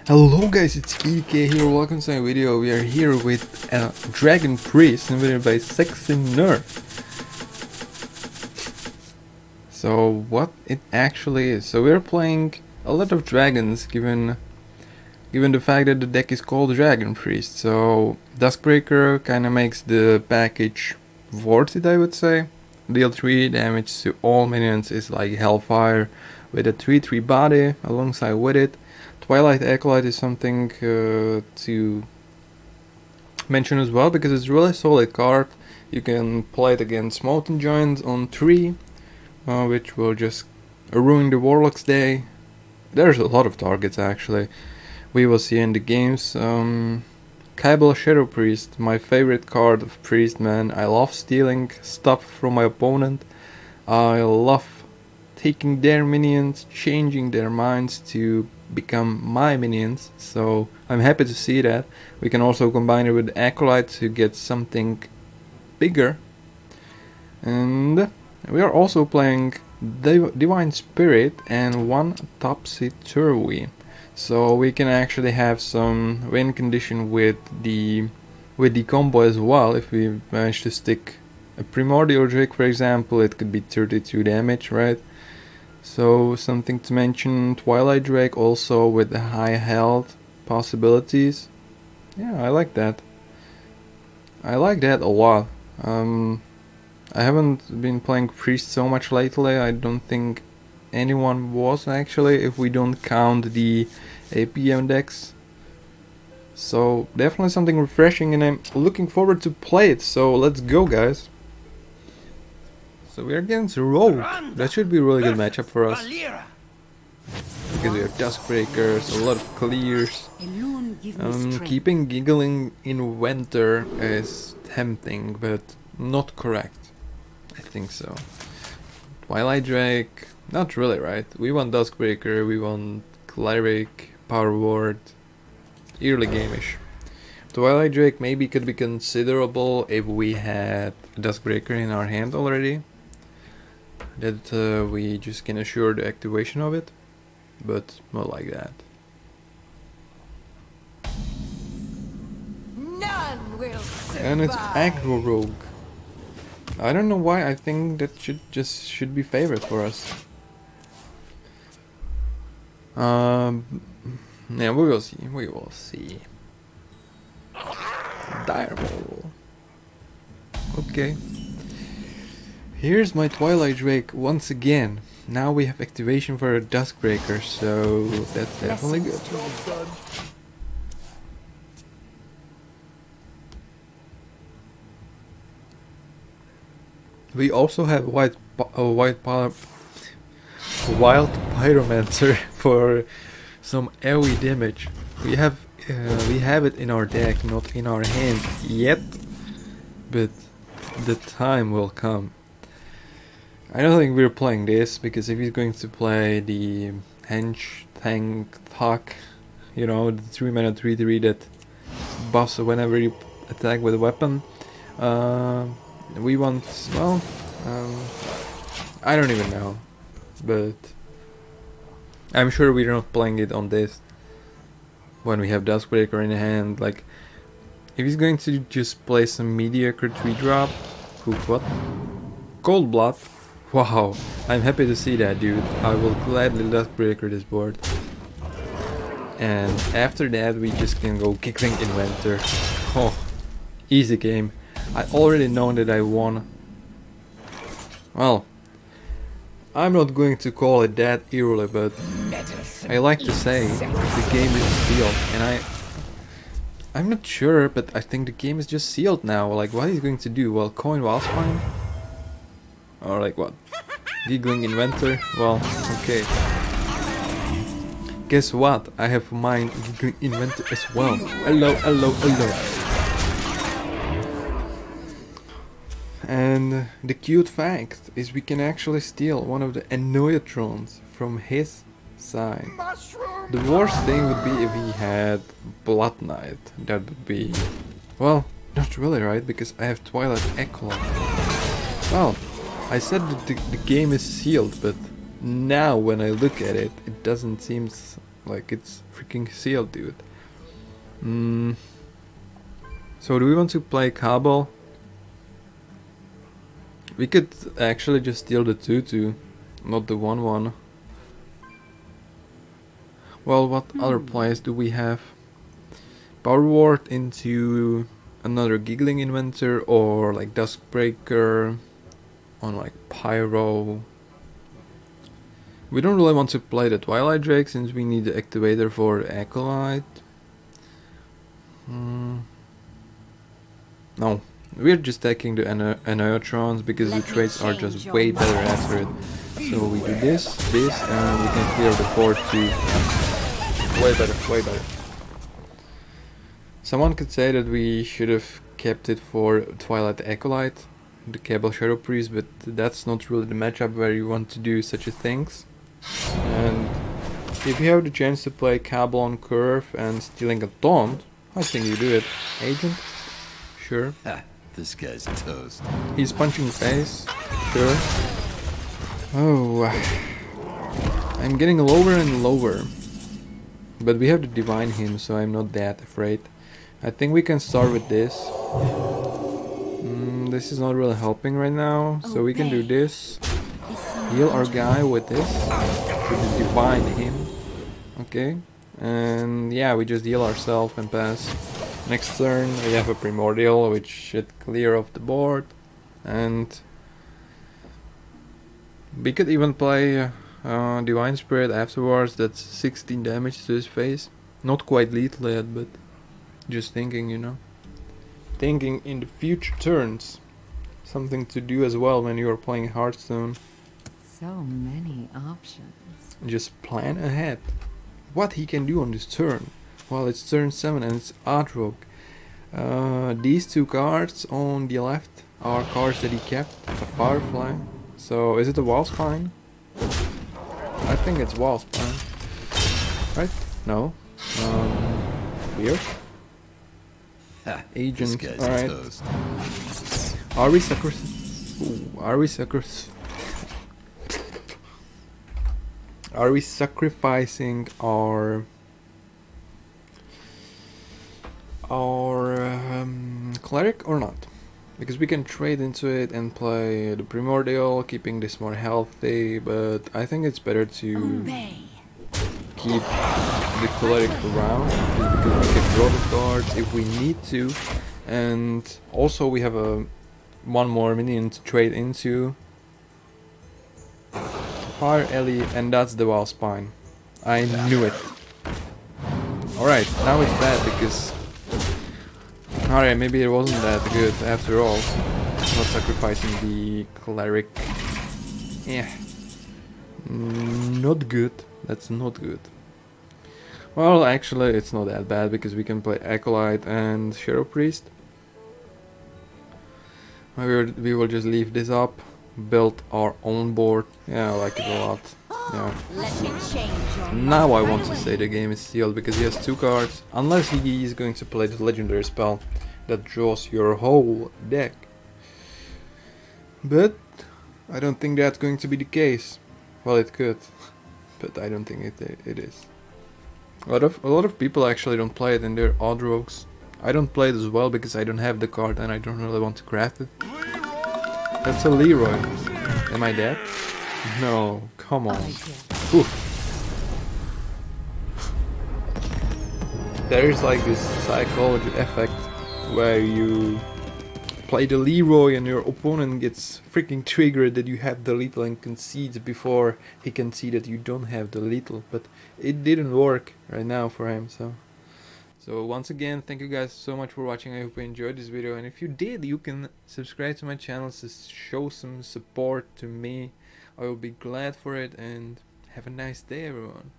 Hello guys, it's EK here, welcome to my video. We are here with a Dragon Priest invaded by Sexy Nerf. So what it actually is. So we're playing a lot of dragons given the fact that the deck is called Dragon Priest. So Duskbreaker kinda makes the package worth it, I would say. Deal 3 damage to all minions is like Hellfire with a 3/3 body alongside with it. Twilight Acolyte is something to mention as well because it's really solid card. You can play it against Molten Giants on 3, which will just ruin the Warlock's day. There's a lot of targets actually. We will see in the games. Kybal Shadow Priest, my favorite card of Priest, man. I love stealing stuff from my opponent. I love taking their minions, changing their minds to become my minions, so I'm happy to see that. We can also combine it with Acolyte to get something bigger. And we are also playing Divine Spirit and one Topsy-Turvy. So we can actually have some win condition with the combo as well. If we manage to stick a Primordial Drake, for example, it could be 32 damage, right? So something to mention, Twilight Drake also with the high health possibilities. Yeah, I like that. I like that a lot. I haven't been playing Priest so much lately. I don't think anyone was actually, if we don't count the APM decks. So definitely something refreshing and I'm looking forward to play it. So let's go, guys. So we're against Rogue. That should be a really good matchup for us. Because we have Duskbreakers, a lot of clears. Keeping Giggling Inventor is tempting, but not correct. I think so. Twilight Drake, not really, right? We want Duskbreaker, we want Cleric, Power Ward, early game-ish. Twilight Drake maybe could be considerable if we had Duskbreaker in our hand already. That we just can assure the activation of it, but not like that. None will survive. And it's Aggro Rogue. I don't know why. I think that should be favored for us. Yeah, we will see. We will see. Dire Maul. Okay. Here's my Twilight Drake once again. Now we have activation for a Duskbreaker, so that's definitely good. We also have Wild Pyromancer for some AoE damage. We have it in our deck, not in our hand yet, but the time will come. I don't think we're playing this, because if he's going to play the Hench Tank Thok, you know, the 3-mana 3/3 that buffs whenever you attack with a weapon, we want, well, I don't even know, but I'm sure we're not playing it on this when we have Duskbreaker in hand. Like, if he's going to just play some mediocre 3-drop, what? Cold Blood. Wow, I'm happy to see that, dude. I will gladly Duskbreaker this board. And after that we just can go Giggling Inventor. Oh, easy game. I already know that I won. Well, I'm not going to call it that early, but I like to say the game is sealed. And I'm not sure, but I think the game is just sealed now. Like, what he's going to do? Well, coin Wildspine? Or like what? Giggling Inventor? Well, okay. Guess what? I have mine Giggling Inventor as well. Hello, hello, hello. And the cute fact is we can actually steal one of the Annoyatrons from his side. The worst thing would be if he had Blood Knight. That would be... well, not really, right? Because I have Twilight Acolyte. Well, I said that the game is sealed, but now when I look at it, it doesn't seem Like, it's freaking sealed, dude. So do we want to play Cabal? We could actually just steal the 2-2, not the 1-1. Well, what other plays do we have? Power Ward into another Giggling Inventor, or like Duskbreaker on like Pyro. We don't really want to play the Twilight Drake since we need the activator for Acolyte. No, we're just taking the Anayotrons because the traits are just way better after it. So we do this, and we can clear the board too. Way better, way better. Someone could say that we should have kept it for Twilight Acolyte, the Cabal Shadow Priest, but that's not really the matchup where you want to do such a things. And if you have the chance to play Cabal on curve and stealing a taunt, I think you do it. Agent? Sure. This guy's toast. He's punching face. Sure. Oh, I'm getting lower and lower. But we have the Divine Hymn, so I'm not that afraid. I think we can start with this. This is not really helping right now, so we can do this. Heal our guy with this. With the Divine Hymn. Okay. And yeah, we just heal ourselves and pass. Next turn we have a Primordial, which should clear off the board. And we could even play Divine Spirit afterwards. That's 16 damage to his face. Not quite lethal yet, but just thinking, you know. Thinking in the future turns. Something to do as well when you are playing Hearthstone. So many options. Just plan ahead. What he can do on this turn. Well, it's turn 7 and it's Aatrox. These two cards on the left are cards that he kept. A Firefly. So, is it a Wallspine? I think it's Wallspine. Right? No. Weird. Agent. Alright. Are we suckers? Ooh, are we suckers? Are we sacrificing our cleric or not? Because we can trade into it and play the Primordial, keeping this more healthy, but I think it's better to keep the cleric around, just because we can draw the cards if we need to, and also we have one more minion to trade into. Fire Ellie, and that's the Wallspine. I knew it. Alright, now it's bad because... Alright, maybe it wasn't that good after all. Not sacrificing the cleric. Yeah. Not good. That's not good. Well, actually it's not that bad because we can play Acolyte and Shadow Priest. We will just leave this up. Build our own board. Yeah, I like it a lot. Yeah. Now I want to say the game is sealed because he has two cards. Unless he is going to play the legendary spell that draws your whole deck. But I don't think that's going to be the case. Well, it could, but I don't think it is. A lot of people actually don't play it in their Aatrox. I don't play it as well because I don't have the card and I don't really want to craft it. That's a Leroy. Am I dead? No, come on. Oof. There is like this psychology effect where you play the Leroy and your opponent gets freaking triggered that you have the lethal and concedes before he can see that you don't have the lethal. But it didn't work right now for him, so... So once again, thank you guys so much for watching. I hope you enjoyed this video, and if you did, you can subscribe to my channel to show some support to me. I will be glad for it, and have a nice day, everyone.